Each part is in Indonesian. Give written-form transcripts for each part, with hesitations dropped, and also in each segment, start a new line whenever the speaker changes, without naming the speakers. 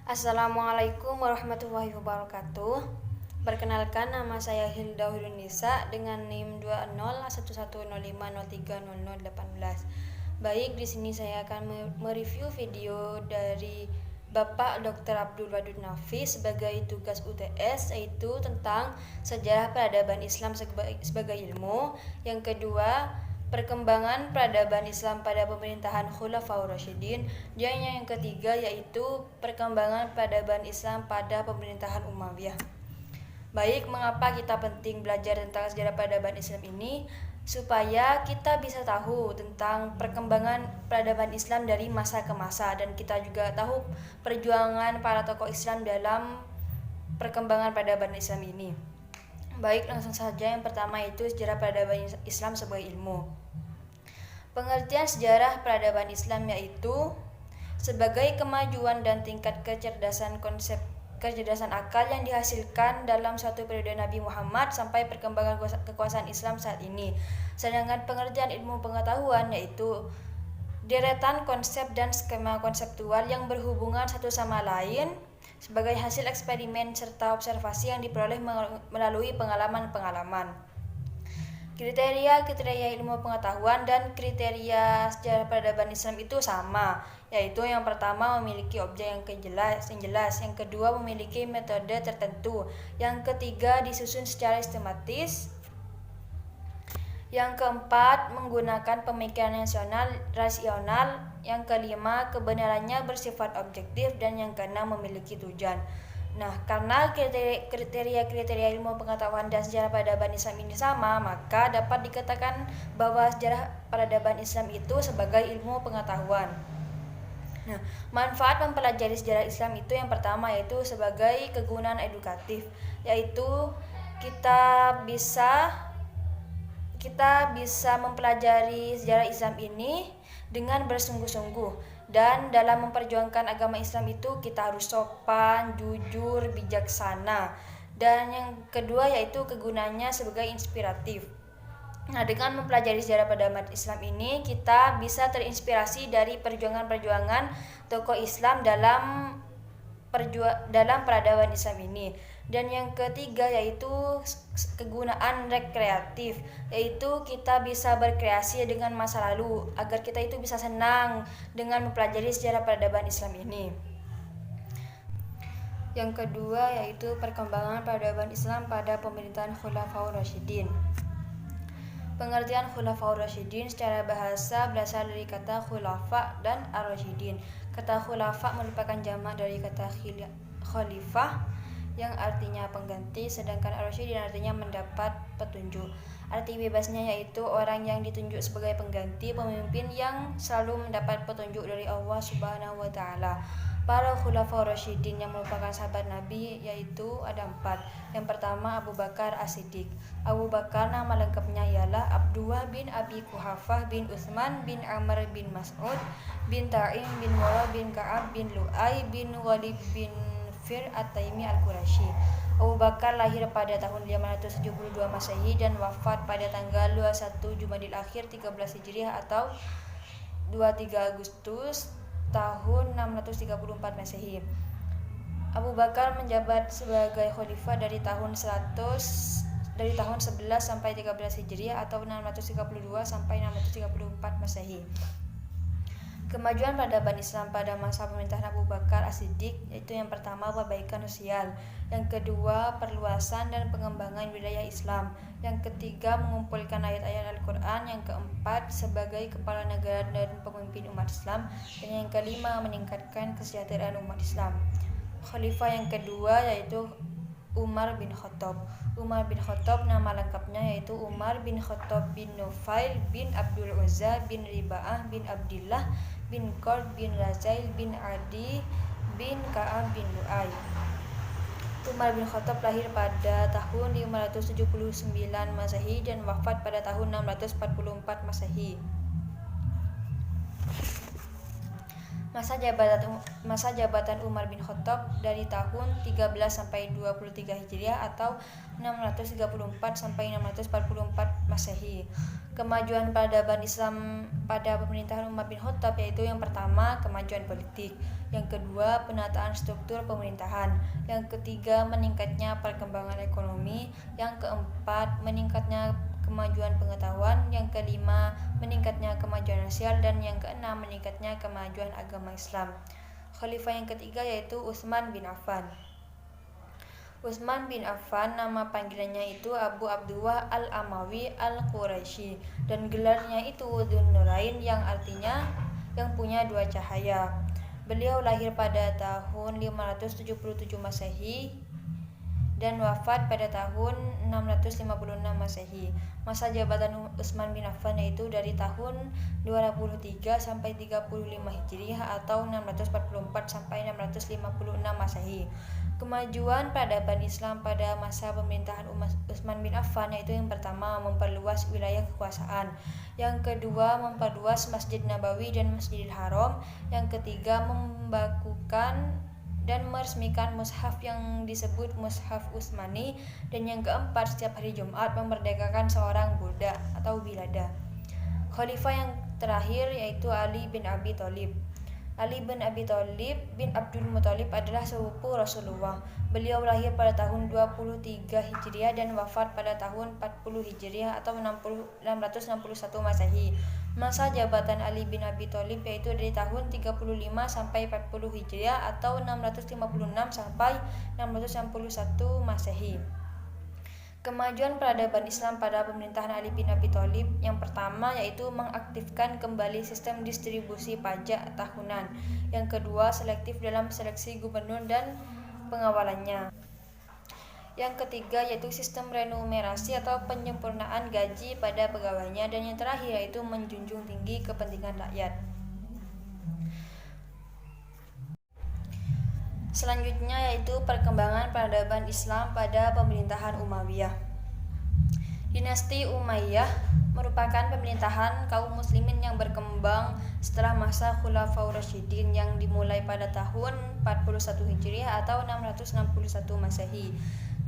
Assalamualaikum warahmatullahi wabarakatuh. Perkenalkan, nama saya Hilda Hurunisa dengan NIM 201105030018. Baik, di sini saya akan mereview video dari Bapak Dr. Abdul Wadud Nafis sebagai tugas UTS, yaitu tentang sejarah peradaban Islam sebagai ilmu. Yang kedua, perkembangan peradaban Islam pada pemerintahan Khulafaur Rasyidin, dan yang ketiga yaitu perkembangan peradaban Islam pada pemerintahan Umayyah. Baik, mengapa kita penting belajar tentang sejarah peradaban Islam ini? Supaya kita bisa tahu tentang perkembangan peradaban Islam dari masa ke masa, dan kita juga tahu perjuangan para tokoh Islam dalam perkembangan peradaban Islam ini. Baik, langsung saja. Yang pertama itu sejarah peradaban Islam sebagai ilmu. Pengertian sejarah peradaban Islam yaitu sebagai kemajuan dan tingkat kecerdasan akal yang dihasilkan dalam suatu periode Nabi Muhammad sampai perkembangan kekuasaan Islam saat ini. Sedangkan pengertian ilmu pengetahuan yaitu deretan konsep dan skema konseptual yang berhubungan satu sama lain sebagai hasil eksperimen serta observasi yang diperoleh melalui pengalaman-pengalaman. Kriteria ilmu pengetahuan dan kriteria sejarah peradaban Islam itu sama, yaitu yang pertama memiliki objek yang jelas, yang kedua memiliki metode tertentu, yang ketiga disusun secara sistematis, yang keempat menggunakan pemikiran rasional, yang kelima kebenarannya bersifat objektif, dan yang keenam memiliki tujuan. Nah, karena kriteria ilmu pengetahuan dan sejarah peradaban Islam ini sama, maka dapat dikatakan bahwa sejarah peradaban Islam itu sebagai ilmu pengetahuan. Nah, manfaat mempelajari sejarah Islam itu yang pertama yaitu sebagai kegunaan edukatif, yaitu kita bisa mempelajari sejarah Islam ini dengan bersungguh-sungguh. Dan dalam memperjuangkan agama Islam itu kita harus sopan, jujur, bijaksana. Dan yang kedua yaitu kegunaannya sebagai inspiratif. Nah, dengan mempelajari sejarah peradaban Islam ini kita bisa terinspirasi dari perjuangan-perjuangan tokoh Islam dalam peradaban Islam ini. Dan yang ketiga yaitu kegunaan rekreatif, yaitu kita bisa berkreasi dengan masa lalu agar kita itu bisa senang dengan mempelajari sejarah peradaban Islam ini. Yang kedua yaitu perkembangan peradaban Islam pada pemerintahan Khulafaur Rasyidin. Pengertian Khulafaur Rasyidin secara bahasa berasal dari kata khulafa dan ar-rasyidin. Kata khulafa merupakan jamak dari kata khalifah yang artinya pengganti, sedangkan ar-rasyidin artinya mendapat petunjuk. Arti bebasnya yaitu orang yang ditunjuk sebagai pengganti pemimpin yang selalu mendapat petunjuk dari Allah Subhanahu wa taala. Para khulafaur rasyidin yang merupakan sahabat Nabi yaitu ada 4. Yang pertama Abu Bakar As-Siddiq. Abu Bakar nama lengkapnya ialah Abdullah bin Abi Quhafah bin Utsman bin Amr bin Mas'ud bin Ta'im bin Murrah bin Ka'ab bin Lu'ay bin Walid bin Fir At-Taimi Al-Quraisy. Abu Bakar lahir pada tahun 572 Masehi dan wafat pada tanggal 21 Jumadil Akhir 13 Hijriah atau 23 Agustus tahun 634 Masehi. Abu Bakar menjabat sebagai khalifah dari tahun 11 sampai 13 Hijriah atau 632 sampai 634 Masehi. Kemajuan peradaban Islam pada masa pemerintahan Abu Bakar As-Siddiq yaitu yang pertama perbaikan sosial, yang kedua perluasan dan pengembangan wilayah Islam, yang ketiga mengumpulkan ayat-ayat Al-Quran, yang keempat sebagai kepala negara dan pemimpin umat Islam, dan yang kelima meningkatkan kesejahteraan umat Islam. Khalifah yang kedua yaitu Umar bin Khattab. Umar bin Khattab nama lengkapnya yaitu Umar bin Khattab bin Nufail bin Abdul Uzza bin Riba'ah bin Abdillah bin Qard bin Razail bin Adi bin Ka'ab bin Lu'ay. Umar bin Khattab lahir pada tahun 579 Masehi dan wafat pada tahun 644 Masehi. Masa jabatan Umar bin Khattab dari tahun 13 sampai 23 Hijriah atau 634 sampai 644 Masehi. Kemajuan peradaban Islam pada pemerintahan Umar bin Khattab yaitu yang pertama, kemajuan politik, yang kedua, penataan struktur pemerintahan, yang ketiga, meningkatnya perkembangan ekonomi, yang keempat, meningkatnya kemajuan pengetahuan, yang kelima, meningkatnya kemajuan sosial, dan yang keenam, meningkatnya kemajuan agama Islam. Khalifah yang ketiga yaitu Utsman bin Affan. Utsman bin Affan nama panggilannya itu Abu Abdullah Al-Amawi Al-Quraisy dan gelarnya itu Dzun Nurain yang artinya yang punya dua cahaya. Beliau lahir pada tahun 577 Masehi dan wafat pada tahun 656 Masehi. Masa jabatan Utsman bin Affan yaitu dari tahun 23 sampai 35 Hijriah atau 644 sampai 656 Masehi. Kemajuan peradaban Islam pada masa pemerintahan Utsman bin Affan yaitu yang pertama, memperluas wilayah kekuasaan, yang kedua, memperluas Masjid Nabawi dan Masjidil Haram, yang ketiga, membakukan dan meresmikan mushaf yang disebut Mushaf Utsmani, dan yang keempat, setiap hari Jumat memerdekakan seorang budak atau bilada. Khalifah yang terakhir yaitu Ali bin Abi Thalib. Ali bin Abi Thalib bin Abdul Muthalib adalah sepupu Rasulullah. Beliau lahir pada tahun 23 Hijriah dan wafat pada tahun 40 Hijriah atau 661 Masehi. Masa jabatan Ali bin Abi Thalib yaitu dari tahun 35 sampai 40 Hijriah atau 656 sampai 661 Masehi. Kemajuan peradaban Islam pada pemerintahan Ali bin Abi Thalib yang pertama yaitu mengaktifkan kembali sistem distribusi pajak tahunan. Yang kedua, selektif dalam seleksi gubernur dan pengawalannya. Yang ketiga yaitu sistem renumerasi atau penyempurnaan gaji pada pegawainya, dan yang terakhir yaitu menjunjung tinggi kepentingan rakyat. Selanjutnya yaitu perkembangan peradaban Islam pada pemerintahan Umayyah. Dinasti Umayyah merupakan pemerintahan kaum muslimin yang berkembang setelah masa Khulafaur Rasyidin yang dimulai pada tahun 41 Hijriah atau 661 Masehi.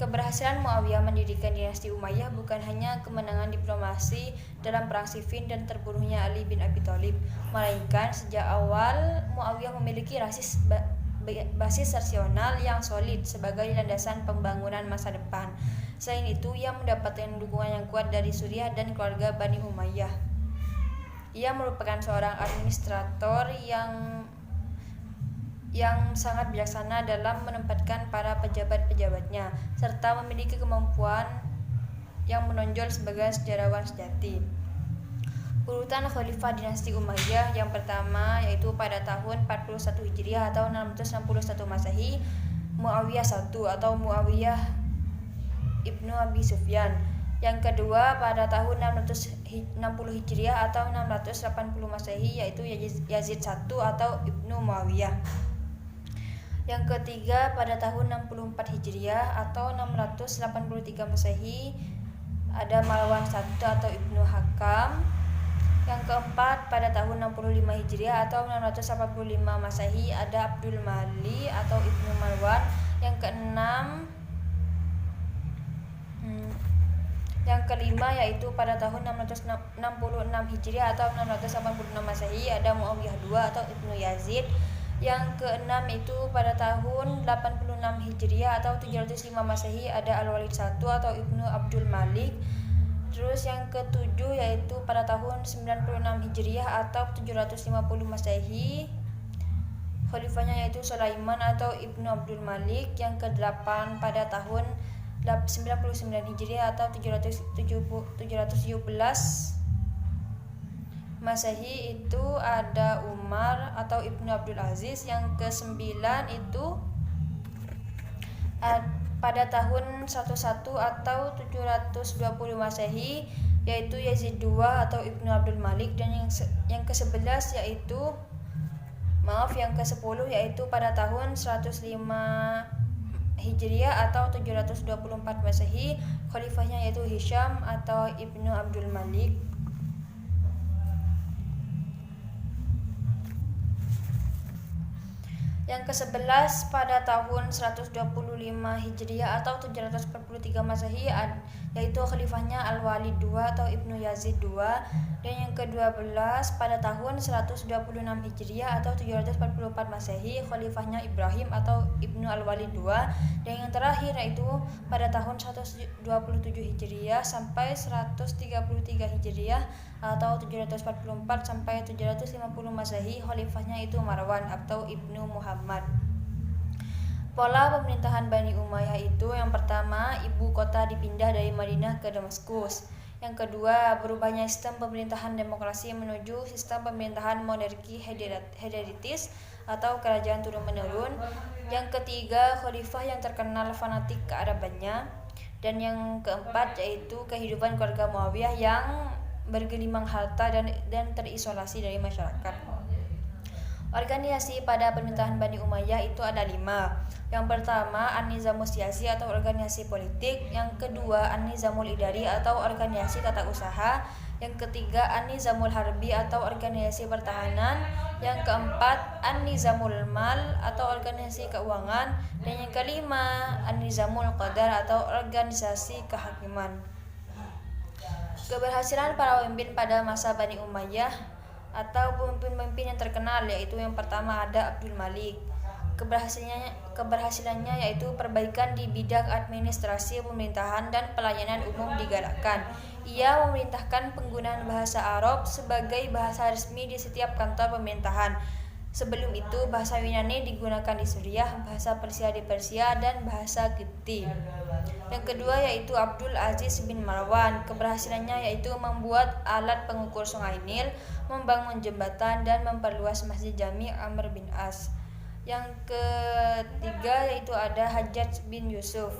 Keberhasilan Muawiyah mendirikan dinasti Umayyah bukan hanya kemenangan diplomasi dalam perang Siffin dan terbunuhnya Ali bin Abi Thalib, melainkan sejak awal Muawiyah memiliki basis rasional yang solid sebagai landasan pembangunan masa depan. Selain itu, ia mendapatkan dukungan yang kuat dari Suriah dan keluarga Bani Umayyah. Ia merupakan seorang administrator yang sangat bijaksana dalam menempatkan para pejabat-pejabatnya, serta memiliki kemampuan yang menonjol sebagai sejarawan sejati. Urutan Khalifah dinasti Umayyah yang pertama yaitu pada tahun 41 Hijriah atau 661 Masehi, Muawiyah I atau Muawiyah Ibnu Abi Sufyan. Yang kedua pada tahun 660 Hijriah atau 680 Masehi yaitu Yazid I atau Ibnu Muawiyah. Yang ketiga pada tahun 64 Hijriah atau 683 Masehi ada Marwan I atau Ibnu Hakam. Yang keempat pada tahun 65 Hijriah atau 685 Masehi ada Abdul Mali atau Ibnu Marwan. Yang kelima yaitu pada tahun 666 Hijriah atau 686 Masehi ada Muawiyah II atau Ibnu Yazid. Yang keenam itu pada tahun 86 Hijriah atau 705 Masehi ada Al-Walid I atau Ibnu Abdul Malik. Terus yang ketujuh yaitu pada tahun 96 Hijriah atau 750 Masehi, khalifahnya yaitu Sulaiman atau Ibnu Abdul Malik. Yang kedelapan pada tahun 99 Hijriah atau 717 Masehi itu ada Umar atau Ibnu Abdul Aziz. Yang kesembilan itu pada tahun 11 atau 720 Masehi yaitu Yazid II atau Ibnu Abdul Malik. Dan yang ke-11 yang ke-10 yaitu pada tahun 105 Hijriah atau 724 Masehi, khalifahnya yaitu Hisham atau Ibnu Abdul Malik. Yang ke-11 pada tahun 125 Hijriah atau 743 Masehi, yaitu khalifahnya Al-Walid II atau Ibnu Yazid II. Dan yang ke-12 pada tahun 126 Hijriah atau 744 Masehi, khalifahnya Ibrahim atau Ibnu Al-Walid II. Dan yang terakhir yaitu pada tahun 127 Hijriah sampai 133 Hijriah atau 744 sampai 750 Masehi, khalifahnya itu Marwan atau Ibnu Muhammad. Pola pemerintahan Bani Umayyah itu yang pertama, ibu kota dipindah dari Madinah ke Damaskus. Yang kedua, berubahnya sistem pemerintahan demokrasi menuju sistem pemerintahan monarki hereditaris atau kerajaan turun-menurun. Yang ketiga, khalifah yang terkenal fanatik kearabannya. Dan yang keempat yaitu kehidupan keluarga Muawiyah yang bergelimang harta dan terisolasi dari masyarakat. Organisasi pada pemerintahan Bani Umayyah itu ada 5. Yang pertama, An-Nizamus Siyasi atau organisasi politik. Yang kedua, An-Nizamul Idari atau organisasi tata usaha. Yang ketiga, An-Nizamul Harbi atau organisasi pertahanan. Yang keempat, An-Nizamul Mal atau organisasi keuangan. Dan yang kelima, An-Nizamul Qadar atau organisasi kehakiman. Keberhasilan para pemimpin pada masa Bani Umayyah atau pemimpin yang terkenal yaitu yang pertama ada Abdul Malik. Keberhasilannya yaitu perbaikan di bidang administrasi, pemerintahan, dan pelayanan umum digalakkan. Ia memerintahkan penggunaan bahasa Arab sebagai bahasa resmi di setiap kantor pemerintahan. Sebelum itu bahasa Yunani digunakan di Suriah, bahasa Persia di Persia, dan bahasa Kipti. Yang kedua yaitu Abdul Aziz bin Marwan. Keberhasilannya yaitu membuat alat pengukur sungai Nil, membangun jembatan, dan memperluas Masjid Jami Amr bin As. Yang ketiga yaitu ada Hajjaj bin Yusuf.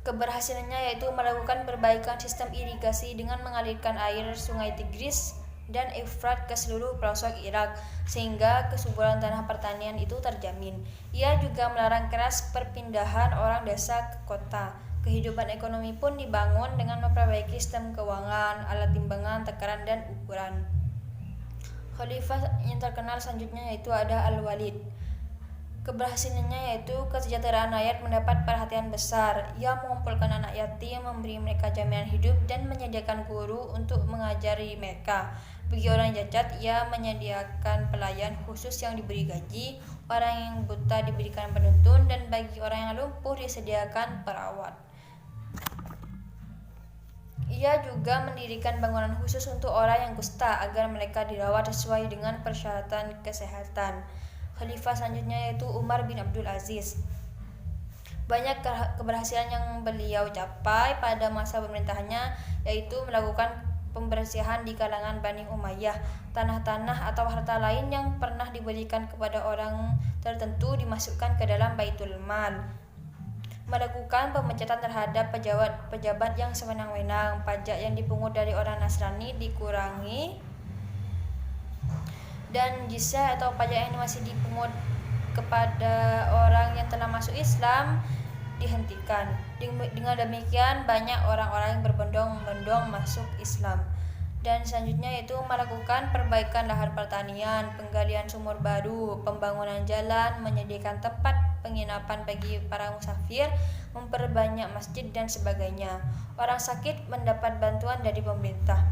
Keberhasilannya yaitu melakukan perbaikan sistem irigasi dengan mengalirkan air sungai Tigris dan Efrat ke seluruh pelosok Irak sehingga kesuburan tanah pertanian itu terjamin. Ia juga melarang keras perpindahan orang desa ke kota. Kehidupan ekonomi pun dibangun dengan memperbaiki sistem keuangan, alat timbangan, takaran, dan ukuran. Khalifah yang terkenal selanjutnya yaitu ada Al-Walid. Keberhasilannya yaitu kesejahteraan rakyat mendapat perhatian besar. Ia mengumpulkan anak yatim, memberi mereka jaminan hidup, dan menyediakan guru untuk mengajari mereka. Bagi orang cacat, ia menyediakan pelayan khusus yang diberi gaji, orang yang buta diberikan penuntun, dan bagi orang yang lumpuh disediakan perawat. Ia juga mendirikan bangunan khusus untuk orang yang kusta agar mereka dirawat sesuai dengan persyaratan kesehatan. Khalifah selanjutnya yaitu Umar bin Abdul Aziz. Banyak keberhasilan yang beliau capai pada masa pemerintahannya yaitu melakukan pembersihan di kalangan Bani Umayyah. Tanah-tanah atau harta lain yang pernah diberikan kepada orang tertentu dimasukkan ke dalam Baitul Mal. Melakukan pemecatan terhadap pejabat yang sewenang-wenang. Pajak yang dipungut dari orang Nasrani dikurangi, dan jizya atau pajak yang masih dipungut kepada orang yang telah masuk Islam dihentikan. Dengan demikian banyak orang-orang yang berbondong-bondong masuk Islam. Dan selanjutnya yaitu melakukan perbaikan lahan pertanian, penggalian sumur baru, pembangunan jalan, menyediakan tempat penginapan bagi para musafir, memperbanyak masjid, dan sebagainya. Orang sakit mendapat bantuan dari pemerintah.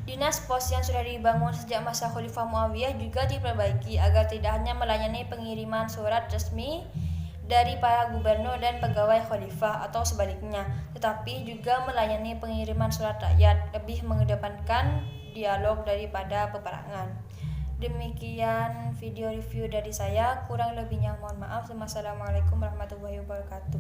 Dinas pos yang sudah dibangun sejak masa Khalifah Muawiyah juga diperbaiki agar tidak hanya melayani pengiriman surat resmi dari para gubernur dan pegawai khalifah atau sebaliknya, tetapi juga melayani pengiriman surat rakyat, lebih mengedepankan dialog daripada peperangan. Demikian video review dari saya, kurang lebihnya mohon maaf. Wassalamualaikum warahmatullahi wabarakatuh.